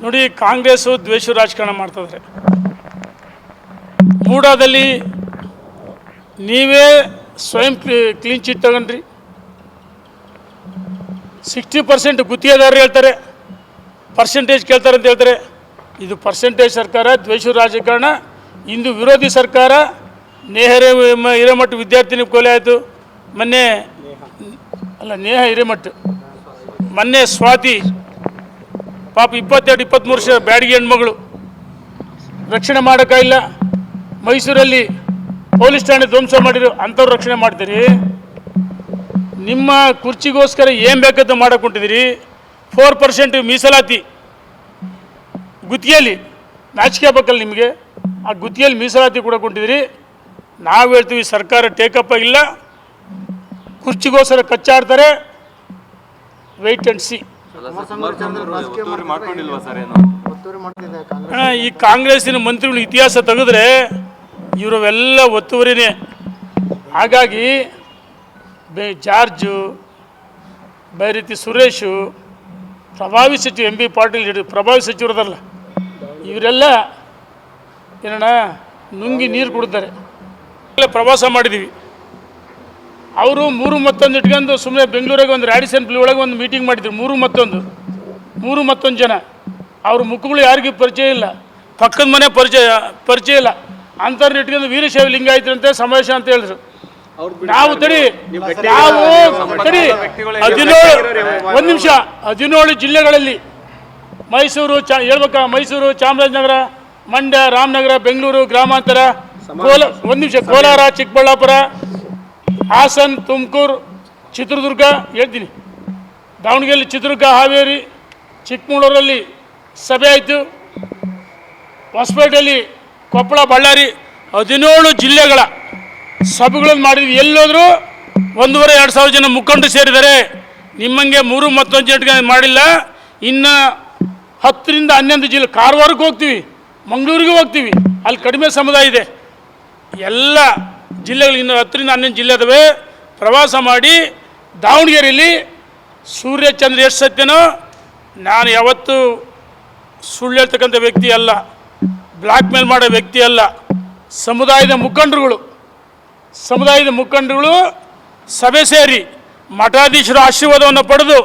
ನೋಡಿ, ಕಾಂಗ್ರೆಸ್ಸು ದ್ವೇಷ ರಾಜಕಾರಣ ಮಾಡ್ತಿದ್ದಾರೆ. ಮೂಡಾದಲ್ಲಿ ನೀವೇ ಸ್ವಯಂ ಕ್ಲೀನ್ ಚಿಟ್ ತಗೊಂಡ್ರಿ. 60% ಗುತ್ತಿಗೆದಾರರು ಹೇಳ್ತಾರೆ, ಪರ್ಸೆಂಟೇಜ್ ಕೇಳ್ತಾರೆ ಅಂತ ಹೇಳ್ತಾರೆ. ಇದು ಪರ್ಸೆಂಟೇಜ್ ಸರ್ಕಾರ, ದ್ವೇಷ ರಾಜಕಾರಣ. ಇಂದು ವಿರೋಧಿ ಸರ್ಕಾರ. ಹಿರೇಮಠ ವಿದ್ಯಾರ್ಥಿನಿ ಕೊಲೆ ಆಯಿತು ಮೊನ್ನೆ, ನೇಹ ಹಿರೇಮಠ ಮೊನ್ನೆ, ಸ್ವಾತಿ ಪಾಪ 22-23 ವರ್ಷ ಬ್ಯಾಡಿಗೆ ಹೆಣ್ಮಗಳು, ರಕ್ಷಣೆ ಮಾಡೋಕ್ಕಾಗಿಲ್ಲ. ಮೈಸೂರಲ್ಲಿ ಪೊಲೀಸ್ ಠಾಣೆ ಧ್ವಂಸ ಮಾಡಿದ್ರು, ಅಂಥವ್ರು ರಕ್ಷಣೆ ಮಾಡ್ತೀರಿ. ನಿಮ್ಮ ಕುರ್ಚಿಗೋಸ್ಕರ ಏನು ಬೇಕಂತ ಮಾಡಕೊಂಡಿದ್ದೀರಿ. 4% ಮೀಸಲಾತಿ ಗುತ್ತಿಗೆಯಲ್ಲಿ, ನಾಚಿಕೆ ಬೇಕಲ್ಲ ನಿಮಗೆ. ಆ ಗುತ್ತಿಗೆಯಲ್ಲಿ ಮೀಸಲಾತಿ ಕೂಡ ಕೊಟ್ಟಿದ್ದೀರಿ. ನಾವು ಹೇಳ್ತೀವಿ, ಸರ್ಕಾರ ಟೇಕಪ್ ಆಗಿಲ್ಲ, ಕುರ್ಚಿಗೋಸ್ಕರ ಕಚ್ಚಾಡ್ತಾರೆ. Wait and see. ಈ ಕಾಂಗ್ರೆಸ್ಸಿನ ಮಂತ್ರಿಗಳು ಇತಿಹಾಸ ತೆಗೆದ್ರೆ ಇವರವೆಲ್ಲ ಒತ್ತುವರಿನೇ. ಹಾಗಾಗಿ ಜಾರ್ಜು, ಬೈರತಿ ಸುರೇಶು, ಪ್ರಭಾವಿ ಸಚಿವ ಎಂ ಬಿ ಪಾಟೀಲ್, ಪ್ರಭಾವಿ ಸಚಿವರದಲ್ಲ, ಇವರೆಲ್ಲ ಏನಣ್ಣ ನುಂಗಿ ನೀರು ಕುಡ್ತಾರೆ. ಪ್ರವಾಸ ಮಾಡಿದ್ದೀವಿ. ಅವರು 3 ಇಟ್ಕೊಂಡು ಸುಮ್ಮನೆ ಬೆಂಗಳೂರಿಗೆ ಒಂದು ರ್ಯಾಡಿಸನ್ ಪ್ಲೇ ಒಳಗೆ ಒಂದು ಮೀಟಿಂಗ್ ಮಾಡಿದ್ರು. 3 ಜನ. ಅವ್ರ ಮುಖಗಳು ಯಾರಿಗೂ ಪರಿಚಯ ಇಲ್ಲ, ಪಕ್ಕದ ಮನೆ ಪರಿಚಯ ಇಲ್ಲ. ಅಂಥವ್ರನ್ನ ಇಟ್ಕೊಂಡು ವೀರಶೈವ ಲಿಂಗಾಯತ ಅಂತ ಸಮಾವೇಶ ಅಂತ ಹೇಳಿದ್ರು. ನಾವು ತಡಿ 17 ಜಿಲ್ಲೆಗಳಲ್ಲಿ ಮೈಸೂರು ಮೈಸೂರು, ಚಾಮರಾಜನಗರ, ಮಂಡ್ಯ, ರಾಮನಗರ, ಬೆಂಗಳೂರು ಗ್ರಾಮಾಂತರ, ಕೋಲಾರ, ಚಿಕ್ಕಬಳ್ಳಾಪುರ, ಹಾಸನ್, ತುಮಕೂರು, ಚಿತ್ರದುರ್ಗ ಹೇಳ್ತೀನಿ, ದಾವಣಗೆರೆಯಲ್ಲಿ ಚಿತ್ರದುರ್ಗ, ಹಾವೇರಿ, ಚಿಕ್ಕಮಗಳೂರಲ್ಲಿ ಸಭೆ ಆಯಿತು, ಹೊಸಪೇಟೆಯಲ್ಲಿ, ಕೊಪ್ಪಳ, ಬಳ್ಳಾರಿ, 17 ಜಿಲ್ಲೆಗಳ ಸಭೆಗಳನ್ನು ಮಾಡಿದ್ವಿ. ಎಲ್ಲೋದ್ರೂ 1,500-2,000 ಜನ ಮುಖಂಡರು ಸೇರಿದ್ದಾರೆ. ನಿಮ್ಮಂಗೆ 3 ಜನ ಮಾಡಿಲ್ಲ. ಇನ್ನು 10-11 ಜಿಲ್ಲೆ, ಕಾರವಾರಕ್ಕೆ ಹೋಗ್ತೀವಿ, ಮಂಗಳೂರಿಗೆ ಹೋಗ್ತೀವಿ, ಅಲ್ಲಿ ಕಡಿಮೆ ಸಮುದಾಯ ಇದೆ. ಎಲ್ಲ ಜಿಲ್ಲೆಗಳು ಇನ್ನು 10-11 ಜಿಲ್ಲೆ ಇದಾವೆ. ಪ್ರವಾಸ ಮಾಡಿ ದಾವಣಗೆರೆಯಲ್ಲಿ ಸೂರ್ಯಚಂದ್ರ ಎಷ್ಟು ಸತ್ಯನೋ, ನಾನು ಯಾವತ್ತೂ ಸುಳ್ಳು ಹೇಳ್ತಕ್ಕಂಥ ವ್ಯಕ್ತಿ ಅಲ್ಲ, ಬ್ಲ್ಯಾಕ್ ಮೇಲ್ ಮಾಡೋ ವ್ಯಕ್ತಿ ಅಲ್ಲ. ಸಮುದಾಯದ ಮುಖಂಡರುಗಳು ಸಭೆ ಸೇರಿ ಮಠಾಧೀಶರ ಆಶೀರ್ವಾದವನ್ನು ಪಡೆದು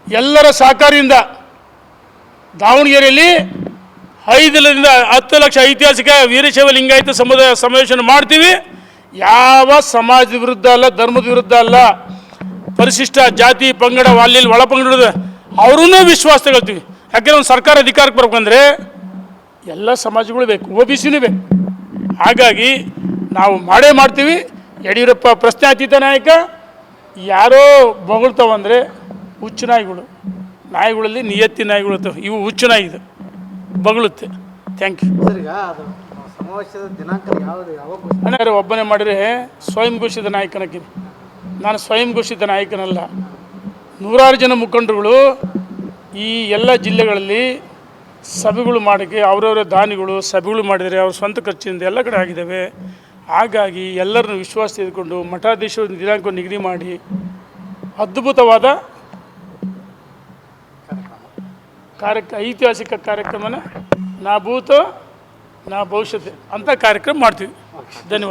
ಎಲ್ಲರ ಸಹಕಾರದಿಂದ ದಾವಣಗೆರೆಯಲ್ಲಿ 5-10 ಲಕ್ಷ ಐತಿಹಾಸಿಕ ವೀರಶೈವ ಲಿಂಗಾಯತ ಸಮುದಾಯ ಸಮಾವೇಶನ ಮಾಡ್ತೀವಿ. ಯಾವ ಸಮಾಜದ ವಿರುದ್ಧ ಅಲ್ಲ, ಧರ್ಮದ ವಿರುದ್ಧ ಅಲ್ಲ. ಪರಿಶಿಷ್ಟ ಜಾತಿ ಪಂಗಡ ಅಲ್ಲಿ ಒಳಪಂಗಡದ ಅವ್ರೂ ವಿಶ್ವಾಸ ತಗೊಳ್ತೀವಿ. ಯಾಕೆಂದ್ರೆ ಒಂದು ಸರ್ಕಾರ ಅಧಿಕಾರಕ್ಕೆ ಬರ್ಬೇಕಂದ್ರೆ ಎಲ್ಲ ಸಮಾಜಗಳು ಬೇಕು, OBCನೂ ಬೇಕು. ಹಾಗಾಗಿ ನಾವು ಮಾಡ್ತೀವಿ. ಯಡಿಯೂರಪ್ಪ ಪ್ರಶ್ನಾತೀತ ನಾಯಕ. ಯಾರೋ ಬೊಗಳ್ತಾವಂದರೆ ಹುಚ್ಚು ನಾಯಿಗಳಲ್ಲಿ ನಿಯತ್ತಿ ನಾಯಿಗಳು ಇವು ಹುಚ್ಚು ನಾಯಿದು ಬಗಳುತ್ತೆ. Thank you. ಅಣ್ಣ, ಒಬ್ಬನೇ ಮಾಡಿದರೆ ಸ್ವಯಂ ಘೋಷಿತ ನಾಯಕನಾಗಿದ್ದೀನಿ. ನಾನು ಸ್ವಯಂ ಘೋಷಿತ ನಾಯಕನಲ್ಲ. 100 ಜನ ಮುಖಂಡರುಗಳು ಈ ಎಲ್ಲ ಜಿಲ್ಲೆಗಳಲ್ಲಿ ಸಭೆಗಳು ಮಾಡೋಕ್ಕೆ ಅವರವರ ದಾನಿಗಳು ಸಭೆಗಳು ಮಾಡಿದರೆ ಅವ್ರ ಸ್ವಂತ ಖರ್ಚಿನಿಂದ ಎಲ್ಲ ಕಡೆ ಆಗಿದ್ದಾವೆ. ಹಾಗಾಗಿ ಎಲ್ಲರನ್ನು ವಿಶ್ವಾಸ ತೆಗೆದುಕೊಂಡು ಮಠಾಧೀಶರು ದಿನಾಂಕ ನಿಗದಿ ಮಾಡಿ ಅದ್ಭುತವಾದ ಐತಿಹಾಸಿಕ ಕಾರ್ಯಕ್ರಮನ ನಾ ಭೂತ ನಾ ಭವಿಷ್ಯತ್ ಅಂತ ಕಾರ್ಯಕ್ರಮ ಮಾಡ್ತೀವಿ. ಧನ್ಯವಾದ.